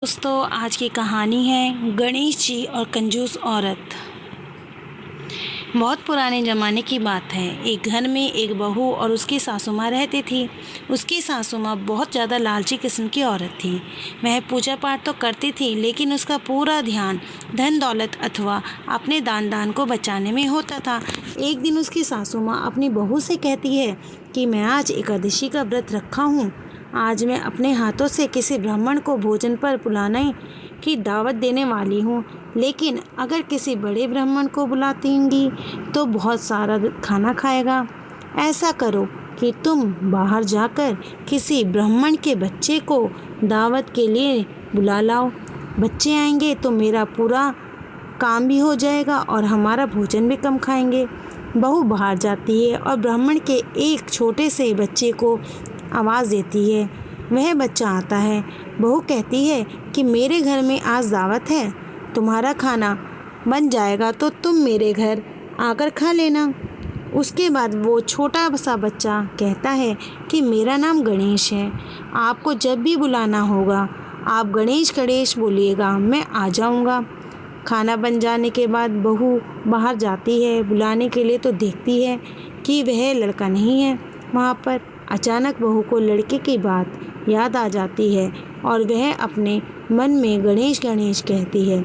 दोस्तों, आज की कहानी है गणेश जी और कंजूस औरत। बहुत पुराने ज़माने की बात है। एक घर में एक बहू और उसकी सासू माँ रहती थी। उसकी सासू माँ बहुत ज़्यादा लालची किस्म की औरत थी। वह पूजा पाठ तो करती थी, लेकिन उसका पूरा ध्यान धन दौलत अथवा अपने दान को बचाने में होता था। एक दिन उसकी सासू माँ अपनी बहू से कहती है कि मैं आज एकादशी का व्रत रखा हूँ। आज मैं अपने हाथों से किसी ब्राह्मण को भोजन पर बुलाने की दावत देने वाली हूँ, लेकिन अगर किसी बड़े ब्राह्मण को बुलातींगी तो बहुत सारा खाना खाएगा। ऐसा करो कि तुम बाहर जाकर किसी ब्राह्मण के बच्चे को दावत के लिए बुला लाओ। बच्चे आएंगे तो मेरा पूरा काम भी हो जाएगा और हमारा भोजन भी कम खाएंगे। बहू बाहर जाती है और ब्राह्मण के एक छोटे से बच्चे को आवाज़ देती है। वह बच्चा आता है। बहू कहती है कि मेरे घर में आज दावत है, तुम्हारा खाना बन जाएगा तो तुम मेरे घर आकर खा लेना। उसके बाद वो छोटा सा बच्चा कहता है कि मेरा नाम गणेश है, आपको जब भी बुलाना होगा आप गणेश गणेश बोलिएगा, मैं आ जाऊँगा। खाना बन जाने के बाद बहू बाहर जाती है बुलाने के लिए, तो देखती है कि वह लड़का नहीं है वहाँ पर। अचानक बहू को लड़के की बात याद आ जाती है और वह अपने मन में गणेश गणेश कहती है।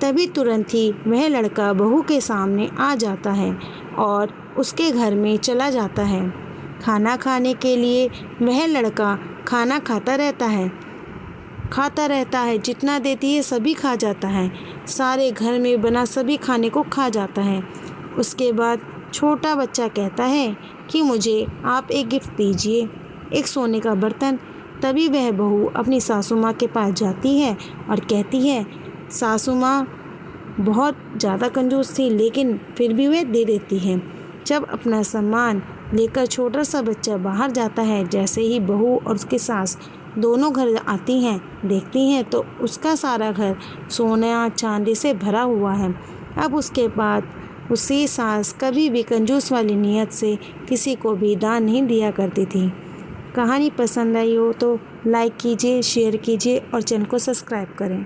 तभी तुरंत ही वह लड़का बहू के सामने आ जाता है और उसके घर में चला जाता है। खाना खाने के लिए वह लड़का खाना खाता रहता है, जितना देती है सभी खा जाता है। सारे घर में बना सभी खाने को खा जाता है। उसके बाद छोटा बच्चा कहता है कि मुझे आप एक गिफ्ट दीजिए, एक सोने का बर्तन। तभी वह बहू अपनी सासू माँ के पास जाती है और कहती है। सासू माँ बहुत ज़्यादा कंजूस थी, लेकिन फिर भी वह दे देती है। जब अपना सामान लेकर छोटा सा बच्चा बाहर जाता है, जैसे ही बहू और उसकी सास दोनों घर आती हैं, देखती हैं तो उसका सारा घर सोना चांदी से भरा हुआ है। अब उसके बाद उसकी सास कभी भी कंजूस वाली नीयत से किसी को भी दान नहीं दिया करती थी। कहानी पसंद आई हो तो लाइक कीजिए, शेयर कीजिए और चैनल को सब्सक्राइब करें।